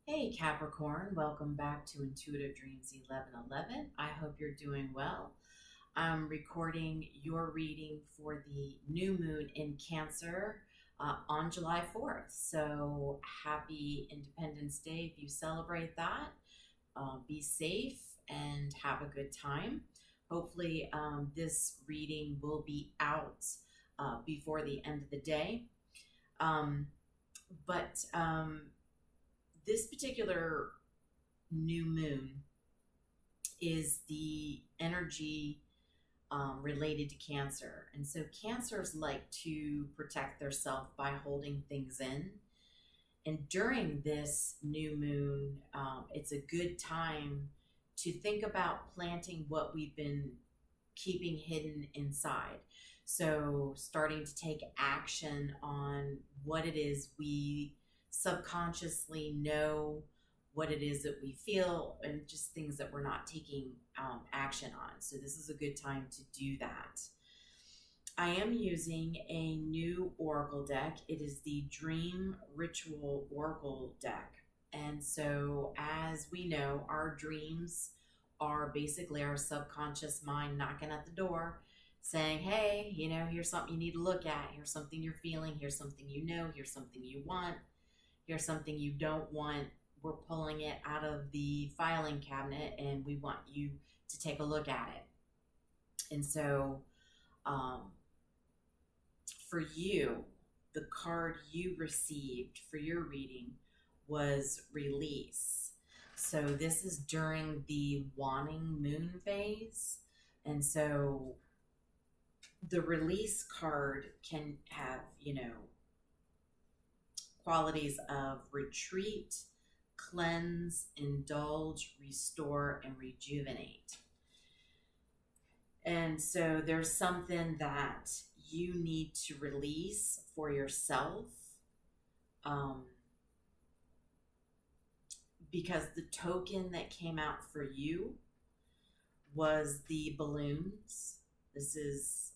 Hey Capricorn, welcome back to Intuitive Dreams 1111. I hope you're doing well. I'm recording your reading for the new moon in Cancer on July 4th. So happy Independence Day if you celebrate that. Be safe and have a good time. Hopefully, this reading will be out before the end of the day. But this particular new moon is the energy related to Cancer. And so Cancers like to protect themselves by holding things in. And during this new moon, it's a good time to think about planting what we've been keeping hidden inside. So starting to take action on what it is we subconsciously know, what it is that we feel, and just things that we're not taking action on. So this is a good time to do that. I am using a new oracle deck. It is the Dream Ritual Oracle deck. And so as we know, our dreams are basically our subconscious mind knocking at the door saying, hey, here's something you need to look at. Here's something you're feeling. Here's something you know. Here's something you want. Here's something you don't want. We're pulling it out of the filing cabinet and we want you to take a look at it. And so for you, the card you received for your reading was release. So this is during the waning moon phase. And so the release card can have, qualities of retreat, cleanse, indulge, restore, and rejuvenate. And so there's something that you need to release for yourself, because the token that came out for you was the balloons. This is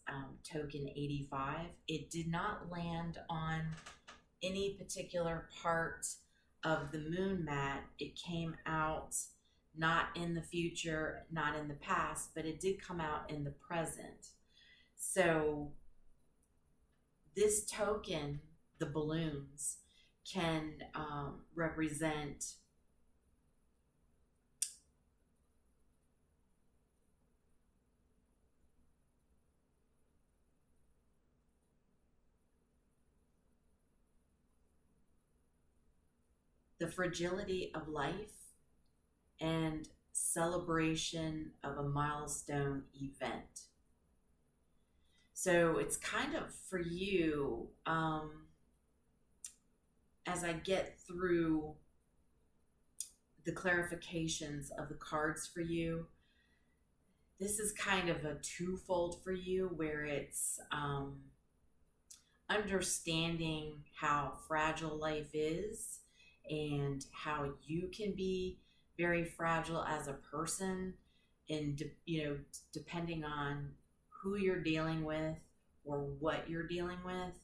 token 85. It did not land on any particular part of the moon mat. It came out not in the future, not in the past, but it did come out in the present. So this token, the balloons, can represent the fragility of life and celebration of a milestone event. So it's kind of for you, as I get through the clarifications of the cards for you, this is kind of a twofold for you, where it's understanding how fragile life is and how you can be very fragile as a person, and depending on who you're dealing with or what you're dealing with.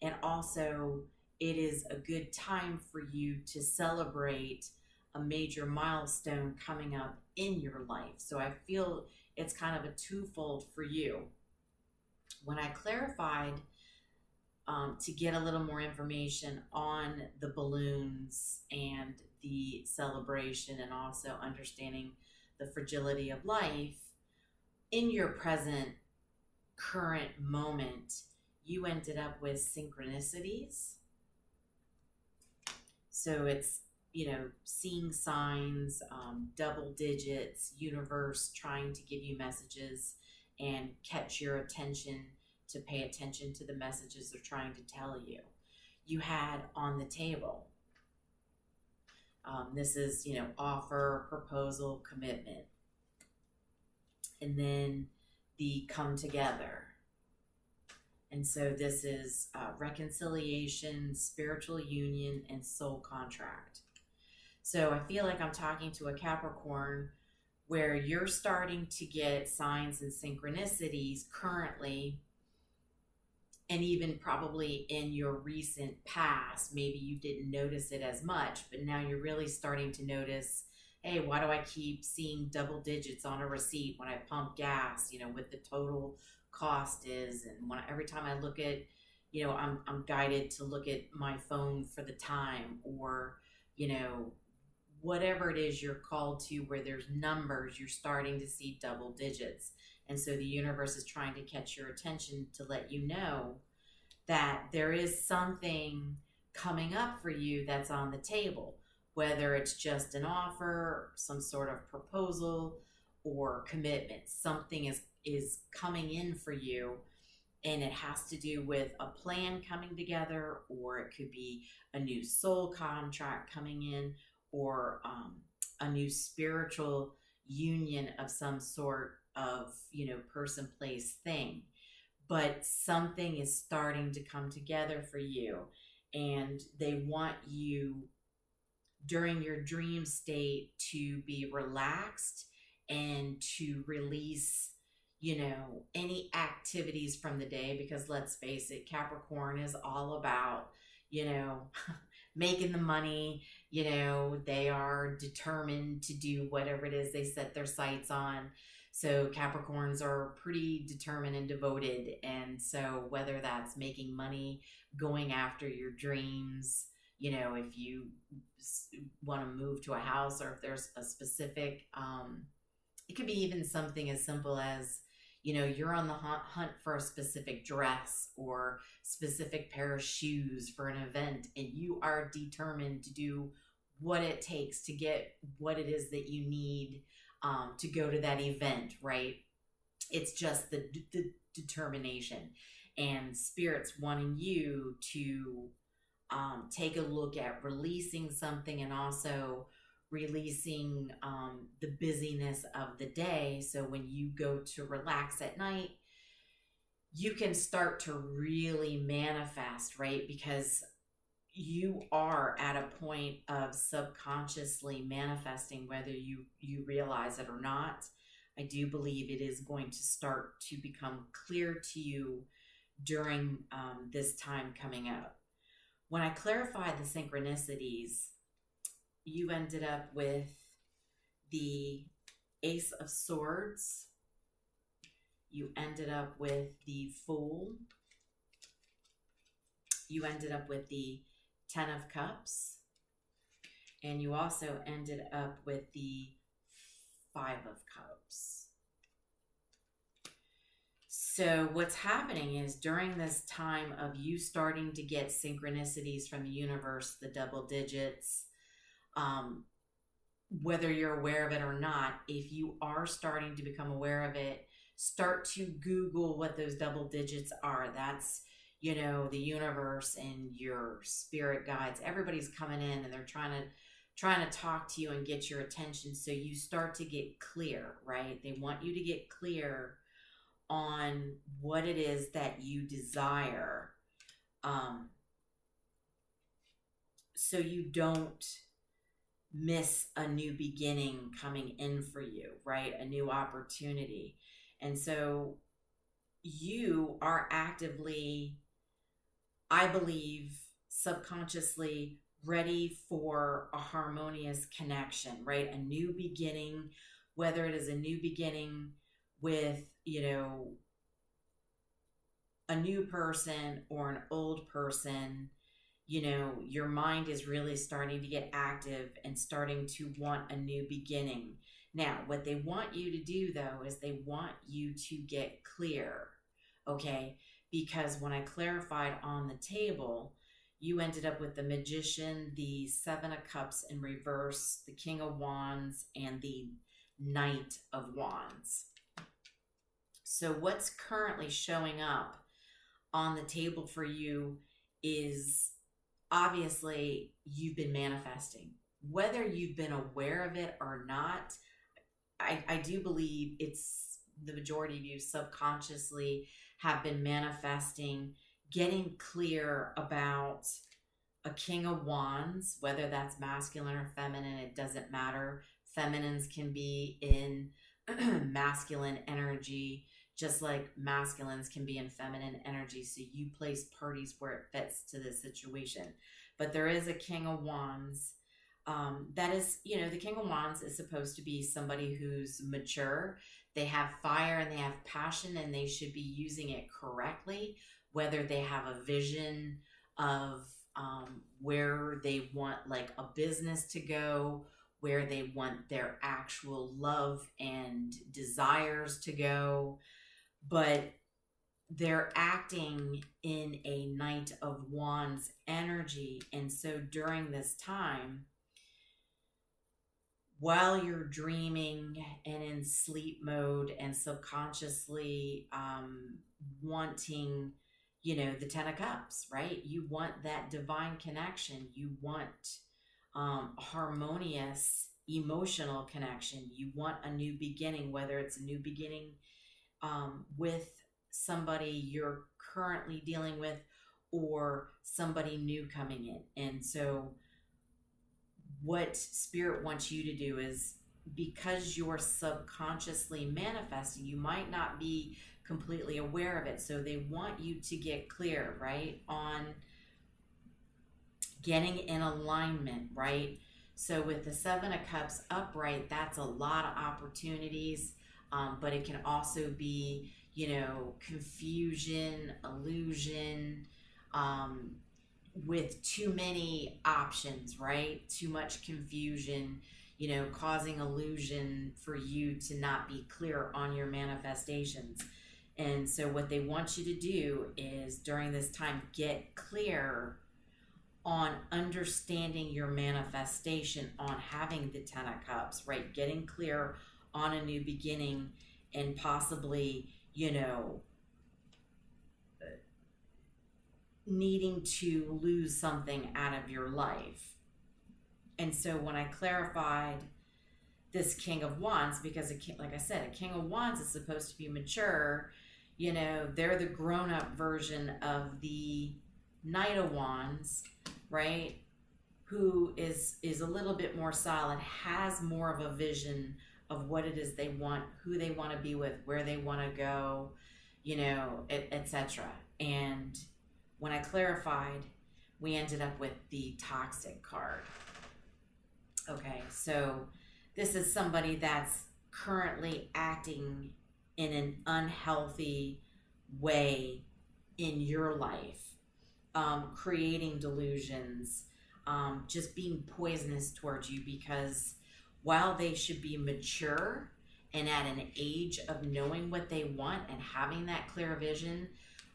And also it is a good time for you to celebrate a major milestone coming up in your life. So I feel it's kind of a twofold for you. When I clarified to get a little more information on the balloons and the celebration, and also understanding the fragility of life in your present current moment, you ended up with synchronicities. So it's, seeing signs, double digits, universe trying to give you messages and catch your attention, to pay attention to the messages they're trying to tell you. You had on the table. This is, offer, proposal, commitment. And then the come together. And so this is reconciliation, spiritual union, and soul contract. So I feel like I'm talking to a Capricorn where you're starting to get signs and synchronicities currently And even probably in your recent past, maybe you didn't notice it as much, but now you're really starting to notice, hey, why do I keep seeing double digits on a receipt when I pump gas, what the total cost is? And every time I look at, I'm guided to look at my phone for the time, or, whatever it is you're called to where there's numbers, you're starting to see double digits. And so the universe is trying to catch your attention to let you know that there is something coming up for you that's on the table, whether it's just an offer, some sort of proposal, or commitment. Something is coming in for you, and it has to do with a plan coming together, or it could be a new soul contract coming in, or a new spiritual union of some sort of, person, place, thing. But something is starting to come together for you, and they want you during your dream state to be relaxed and to release, any activities from the day, because let's face it, Capricorn is all about, making the money. They are determined to do whatever it is they set their sights on. So Capricorns are pretty determined and devoted. And so whether that's making money, going after your dreams, if you want to move to a house, or if there's a specific, it could be even something as simple as, you're on the hunt for a specific dress or specific pair of shoes for an event, and you are determined to do what it takes to get what it is that you need to go to that event, right? It's just the determination, and Spirit's wanting you to take a look at releasing something, and also releasing the busyness of the day. So when you go to relax at night, you can start to really manifest, right? Because you are at a point of subconsciously manifesting, whether you realize it or not. I do believe it is going to start to become clear to you during this time coming up. When I clarified the synchronicities, you ended up with the Ace of Swords. You ended up with the Fool. You ended up with the Ten of Cups. And you also ended up with the Five of Cups. So what's happening is, during this time of you starting to get synchronicities from the universe, the double digits, whether you're aware of it or not, if you are starting to become aware of it, start to Google what those double digits are. That's, the universe and your spirit guides. Everybody's coming in, and they're trying to talk to you and get your attention. So you start to get clear, right? They want you to get clear on what it is that you desire, so you don't miss a new beginning coming in for you, right? A new opportunity. And so you are actively, I believe, subconsciously ready for a harmonious connection, right? A new beginning, whether it is a new beginning with, a new person or an old person. Your mind is really starting to get active and starting to want a new beginning. Now, what they want you to do, though, is they want you to get clear, okay? Because when I clarified on the table, you ended up with the Magician, the Seven of Cups in reverse, the King of Wands, and the Knight of Wands. So what's currently showing up on the table for you is, obviously, you've been manifesting. Whether you've been aware of it or not, I do believe it's the majority of you subconsciously have been manifesting, getting clear about a King of Wands, whether that's masculine or feminine, it doesn't matter. Feminines can be in masculine energy. just like masculines can be in feminine energy. So you place parties where it fits to this situation. But there is a King of Wands. That is, you know, the King of Wands is supposed to be somebody who's mature. They have fire and they have passion, and they should be using it correctly, whether they have a vision of where they want like a business to go, where they want their actual love and desires to go, but they're acting in a Knight of Wands energy. And so during this time, while you're dreaming and in sleep mode and subconsciously wanting, you know, the 10 of Cups, right? You want that divine connection. You want harmonious emotional connection. You want a new beginning, whether it's a new beginning with somebody you're currently dealing with or somebody new coming in. And so what Spirit wants you to do is, because you're subconsciously manifesting, you might not be completely aware of it. So they want you to get clear, right, on getting in alignment, right? So with the 7 of Cups upright, that's a lot of opportunities, but it can also be, you know, confusion, illusion, with too many options, right? Too much confusion, you know, causing illusion for you to not be clear on your manifestations. And so what they want you to do is during this time, get clear on understanding your manifestation, on having the 10 of Cups, right? Getting clear on a new beginning and possibly, you know, needing to lose something out of your life. And so when I clarified this King of Wands, because like I said, a King of Wands is supposed to be mature, you know, they're the grown-up version of the Knight of Wands, right? Who is a little bit more solid, has more of a vision of what it is they want, who they want to be with, where they want to go, you know, etc. And when I clarified, we ended up with the Toxic card. Okay, so this is somebody that's currently acting in an unhealthy way in your life, creating delusions, just being poisonous towards you, because while they should be mature and at an age of knowing what they want and having that clear vision,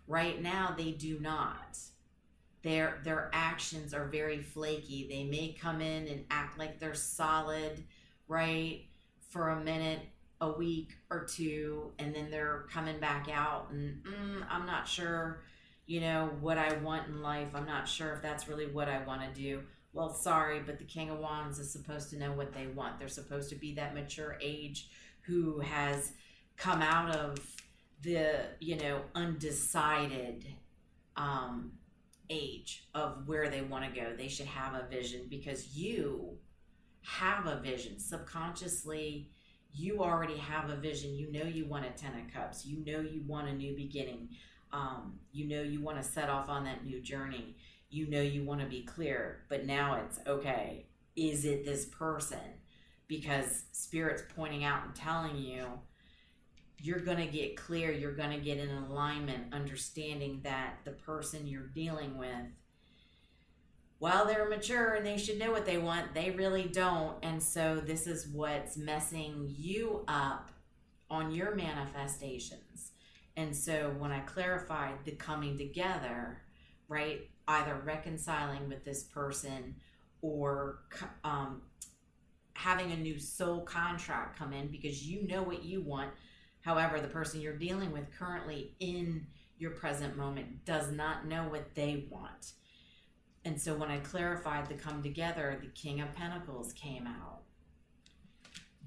right now they do not. Their actions are very flaky. They may come in and act like they're solid, right, for a minute, a week or two, and then they're coming back out and I'm not sure, you know, what I want in life. I'm not sure if that's really what I want to do. Well, sorry, but the King of Wands is supposed to know what they want. They're supposed to be that mature age who has come out of the, you know, undecided age of where they want to go. They should have a vision, because you have a vision. Subconsciously, you already have a vision. You know you want a 10 of Cups. You know you want a new beginning. You know you want to set off on that new journey. You know you want to be clear. But now it's, okay, is it this person? Because Spirit's pointing out and telling you, you're going to get clear. You're going to get in alignment, understanding that the person you're dealing with, while they're mature and they should know what they want, they really don't. And so this is what's messing you up on your manifestations. And so when I clarified the coming together, right, either reconciling with this person or having a new soul contract come in, because you know what you want. However, the person you're dealing with currently in your present moment does not know what they want. And so when I clarified the come together, the King of Pentacles came out.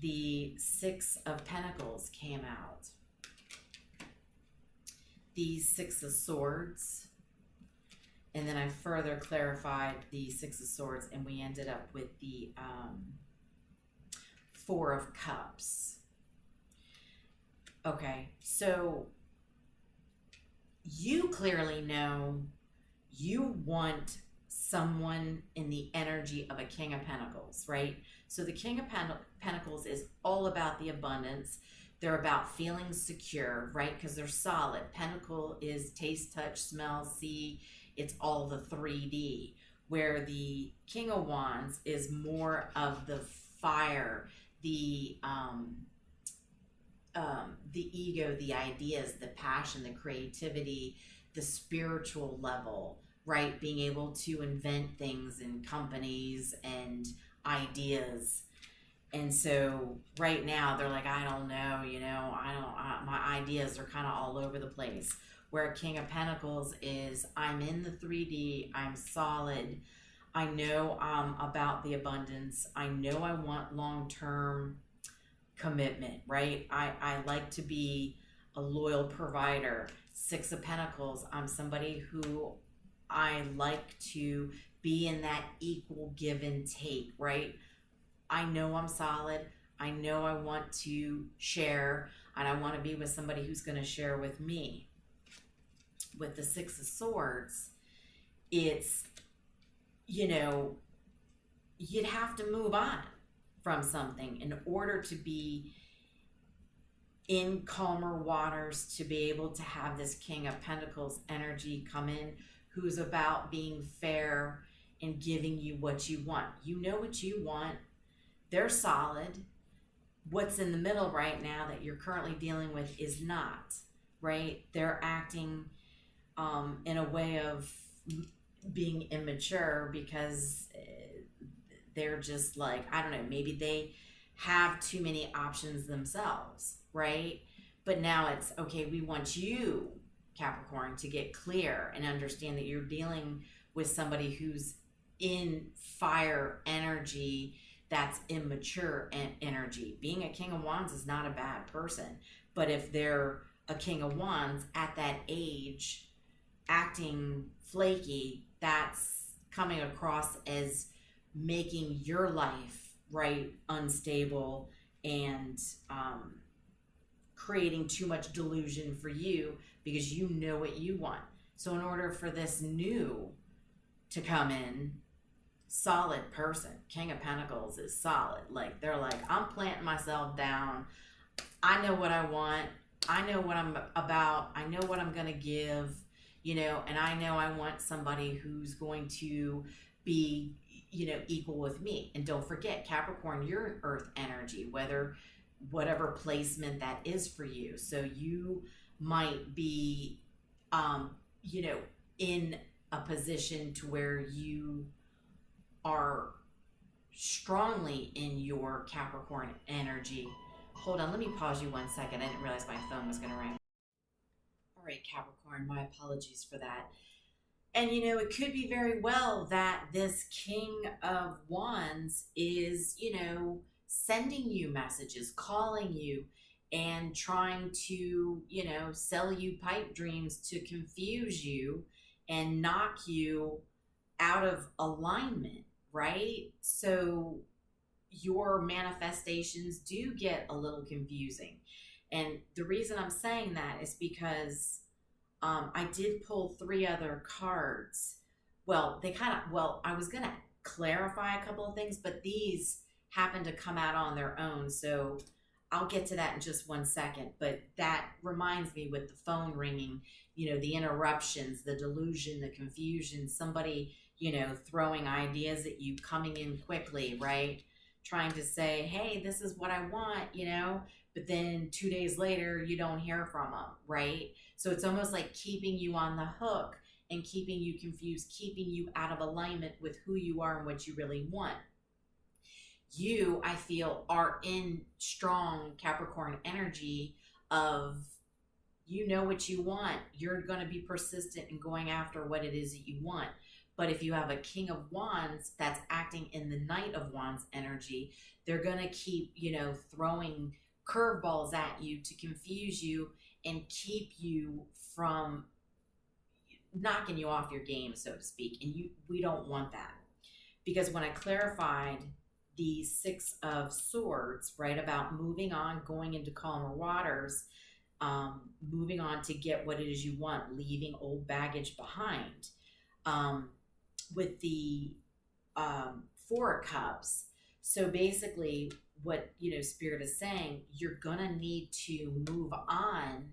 The 6 of Pentacles came out. The 6 of Swords. And then I further clarified the 6 of Swords, and we ended up with the 4 of Cups. Okay, so you clearly know you want someone in the energy of a King of Pentacles, right? So the King of Pentacles is all about the abundance. They're about feeling secure, right? Because they're solid. Pentacle is taste, touch, smell, see. It's all the 3D. Where the King of Wands is more of the fire, the ego, the ideas, the passion, the creativity, the spiritual level, right? Being able to invent things in companies and ideas. And so right now they're like, I don't know, my ideas are kind of all over the place. Where King of Pentacles is, I'm in the 3D, I'm solid. I know about the abundance. I know I want long-term commitment, right? I like to be a loyal provider. Six of Pentacles, I'm somebody who I like to be in that equal give and take, right? I know I'm solid. I know I want to share, and I want to be with somebody who's going to share with me. With the Six of Swords, it's, you'd have to move on from something in order to be in calmer waters, to be able to have this King of Pentacles energy come in, who's about being fair and giving you what you want. You know what you want. They're solid. What's in the middle right now that you're currently dealing with is not, right? They're acting in a way of being immature because they're just like, I don't know, maybe they have too many options themselves, right? But now it's, okay, we want you, Capricorn, to get clear and understand that you're dealing with somebody who's in fire energy, that's immature energy. Being a King of Wands is not a bad person, but if they're a King of Wands at that age, acting flaky, that's coming across as making your life, right, unstable and creating too much delusion for you because you know what you want. So in order for this new to come in, solid person, King of Pentacles is solid. Like, they're like, I'm planting myself down. I know what I want. I know what I'm about. I know what I'm going to give, and I know I want somebody who's going to be, equal with me. And don't forget, Capricorn, you're an earth energy, whatever placement that is for you. So you might be, in a position to where you are strongly in your Capricorn energy. Hold on, let me pause you 1 second. I didn't realize my phone was going to ring. All right, Capricorn, my apologies for that. And it could be very well that this King of Wands is, sending you messages, calling you, and trying to, sell you pipe dreams to confuse you and knock you out of alignment, right? So your manifestations do get a little confusing. And the reason I'm saying that is because I did pull 3 other cards. Well, I was going to clarify a couple of things, but these happen to come out on their own. So I'll get to that in just 1 second. But that reminds me, with the phone ringing, the interruptions, the delusion, the confusion, somebody, throwing ideas at you, coming in quickly, right? Trying to say, hey, this is what I want, but then 2 days later, you don't hear from them, right? So it's almost like keeping you on the hook and keeping you confused, keeping you out of alignment with who you are and what you really want. You, I feel, are in strong Capricorn energy of, you know what you want. You're going to be persistent in going after what it is that you want. But if you have a King of Wands that's acting in the Knight of Wands energy, they're going to keep, throwing curveballs at you to confuse you and keep you from knocking you off your game, so to speak. And we don't want that. Because when I clarified the Six of Swords, right, about moving on, going into calmer waters, moving on to get what it is you want, leaving old baggage behind. With the Four of Cups, so basically what, Spirit is saying, you're gonna need to move on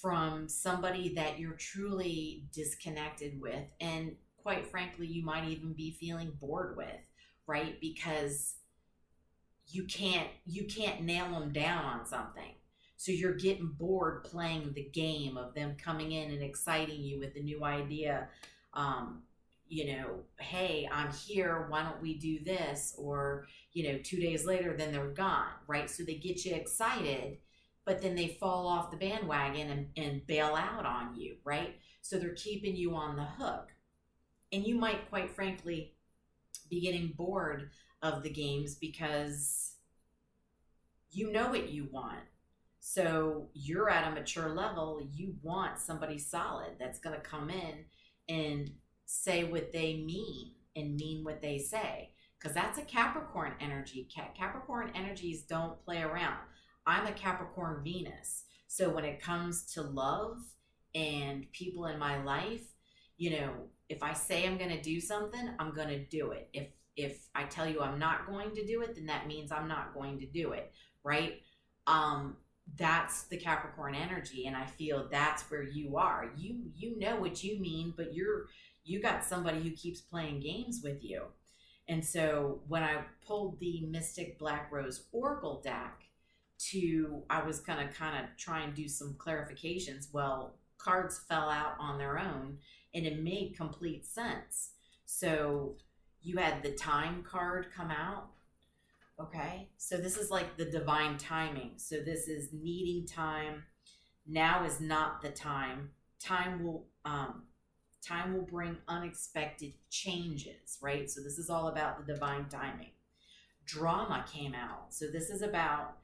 from somebody that you're truly disconnected with, and quite frankly, you might even be feeling bored with, right? Because you can't nail them down on something. So you're getting bored playing the game of them coming in and exciting you with a new idea. Hey, I'm here, why don't we do this? Or, 2 days later, then they're gone, right? So they get you excited, but then they fall off the bandwagon and bail out on you, right? So they're keeping you on the hook. And you might, quite frankly, be getting bored of the games because you know what you want. So you're at a mature level. You want somebody solid that's going to come in and say what they mean and mean what they say. Because that's a Capricorn energy. Capricorn energies don't play around. I'm a Capricorn Venus. So when it comes to love and people in my life, if I say I'm going to do something, I'm going to do it. If I tell you I'm not going to do it, then that means I'm not going to do it, right? That's the Capricorn energy, and I feel that's where you are. You know what you mean, but you got somebody who keeps playing games with you. And so when I pulled the Mystic Black Rose Oracle deck, I was gonna kind of try and do some clarifications. Well, cards fell out on their own, and it made complete sense. So you had the Time card come out. Okay, so this is like the divine timing. So this is needing time. Now is not the time. Time will bring unexpected changes, right? So this is all about the divine timing. Drama came out. So this is about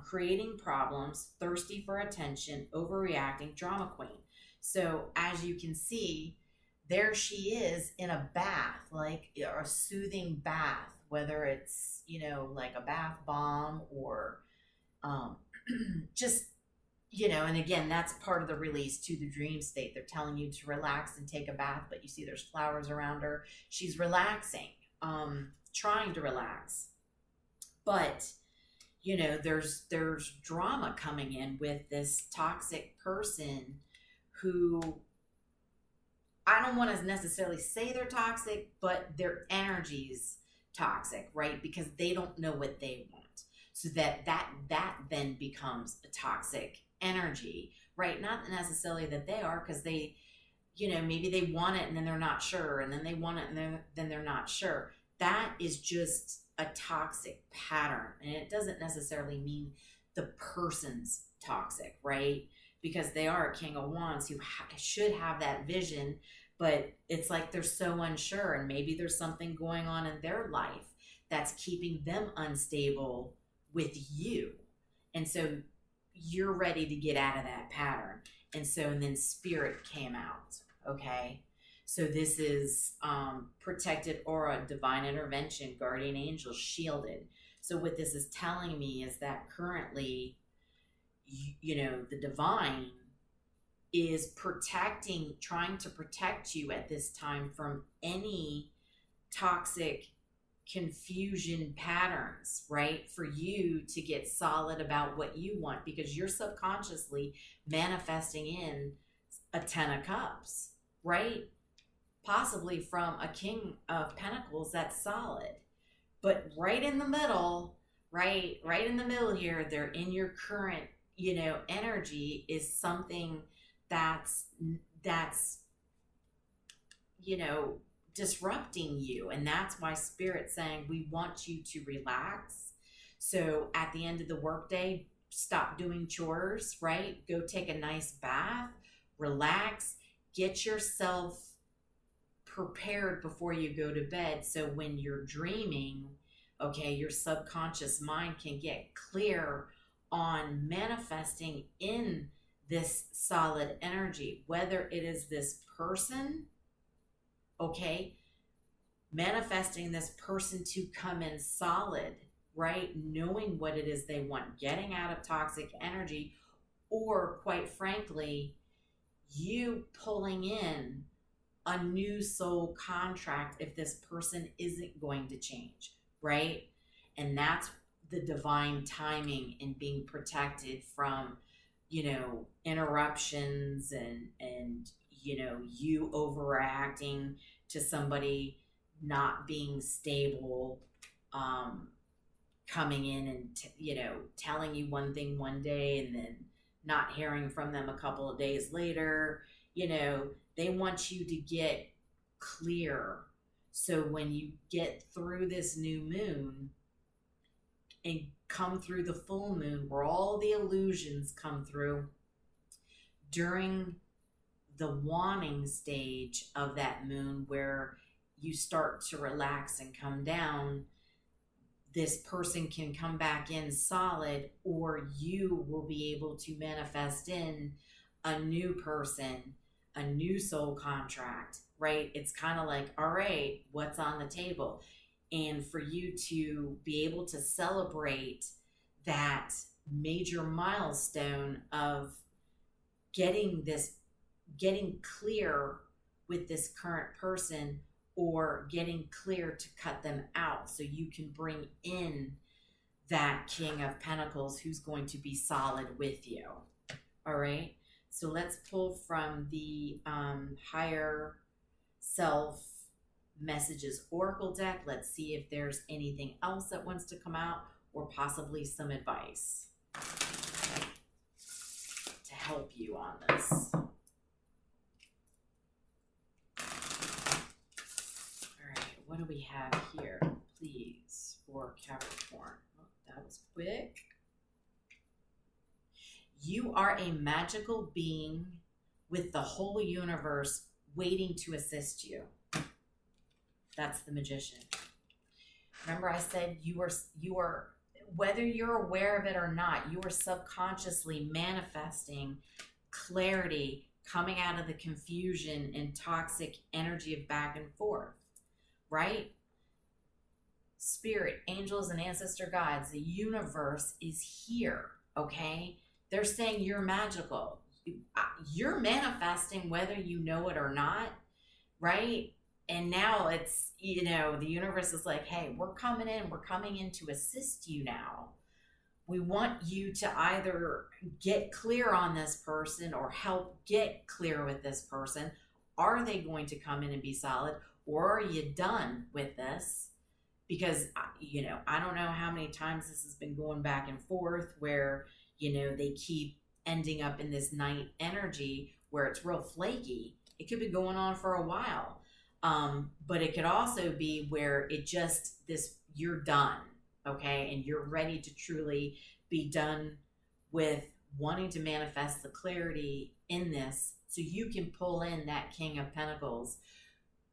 creating problems, thirsty for attention, overreacting, drama queen. So as you can see, there she is in a bath, like a soothing bath, whether it's, like a bath bomb or just, and again, that's part of the release to the dream state. They're telling you to relax and take a bath, but you see there's flowers around her. She's relaxing, trying to relax. But, there's drama coming in with this toxic person who, I don't want to necessarily say they're toxic, but their energy's toxic, right? Because they don't know what they want. So that then becomes a toxic energy, right? Not necessarily that they are, because they, maybe they want it and then they're not sure, and then they want it and then they're not sure. That is just a toxic pattern, and it doesn't necessarily mean the person's toxic, right? Because they are a King of Wands who should have that vision, but it's like they're so unsure, and maybe there's something going on in their life that's keeping them unstable with you. And so you're ready to get out of that pattern. And then Spirit came out, okay? So this is protected aura, divine intervention, guardian angel, shielded. So what this is telling me is that currently, the divine is trying to protect you at this time from any toxic confusion patterns, right? For you to get solid about what you want, because you're subconsciously manifesting in a 10 of Cups, right? Possibly from a King of Pentacles that's solid. But right in the middle, right in the middle here, they're in your current, energy is something that's disrupting you. And that's why Spirit's saying we want you to relax. So at the end of the workday, stop doing chores, right? Go take a nice bath, relax, get yourself prepared before you go to bed. So when you're dreaming, okay, your subconscious mind can get clear on manifesting in this solid energy, whether it is this person, okay, manifesting this person to come in solid, right? Knowing what it is they want, getting out of toxic energy, or quite frankly, you pulling in a new soul contract if this person isn't going to change, right? And that's the divine timing and being protected from, interruptions and you overreacting to somebody not being stable, coming in and telling you one thing one day and then not hearing from them a couple of days later. They want you to get clear, so when you get through this new moon and come through the full moon, where all the illusions come through, during the wanting stage of that moon, where you start to relax and come down, this person can come back in solid, or you will be able to manifest in a new person, a new soul contract, right? It's kind of like, all right, what's on the table? And for you to be able to celebrate that major milestone of getting clear with this current person, or getting clear to cut them out, so you can bring in that King of Pentacles who's going to be solid with you. All right. So let's pull from the Higher Self Messages Oracle deck. Let's see if there's anything else that wants to come out, or possibly some advice to help you on this. All right, what do we have here, please, for Capricorn? Oh, that was quick. You are a magical being with the whole universe waiting to assist you. That's the Magician. Remember I said you are, whether you're aware of it or not, you are subconsciously manifesting clarity coming out of the confusion and toxic energy of back and forth, right? Spirit, angels, and ancestor guides, the universe is here, okay? They're saying you're magical. You're manifesting whether you know it or not, right? And now it's, the universe is like, hey, we're coming in to assist you now. We want you to either get clear on this person or help get clear with this person. Are they going to come in and be solid, or are you done with this? Because, I don't know how many times this has been going back and forth where, they keep ending up in this night energy where it's real flaky. It could be going on for a while. But it could also be where you're done, okay? And you're ready to truly be done with wanting to manifest the clarity in this, so you can pull in that King of Pentacles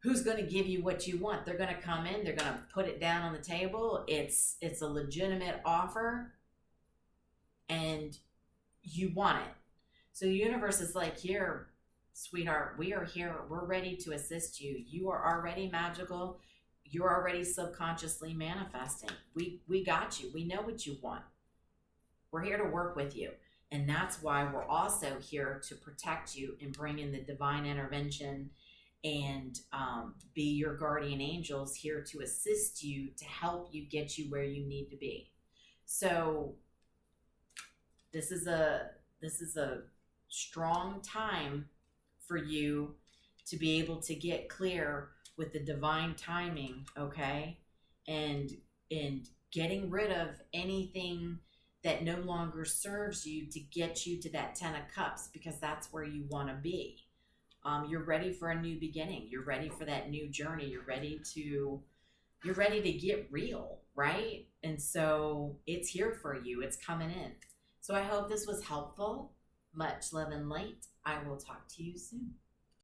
who's going to give you what you want. They're going to come in, they're going to put it down on the table. It's a legitimate offer and you want it. So the universe is like, here, sweetheart, we are here. We're ready to assist you. You are already magical. You're already subconsciously manifesting. We got you. We know what you want. We're here to work with you. And that's why we're also here to protect you and bring in the divine intervention and be your guardian angels here to assist you, to help you get you where you need to be. So this is a strong time for you to be able to get clear with the divine timing, okay? And getting rid of anything that no longer serves you, to get you to that 10 of Cups, because that's where you want to be. You're ready for a new beginning. You're ready for that new journey. You're ready to get real, right? And so it's here for you. It's coming in. So I hope this was helpful. Much love and light. I will talk to you soon.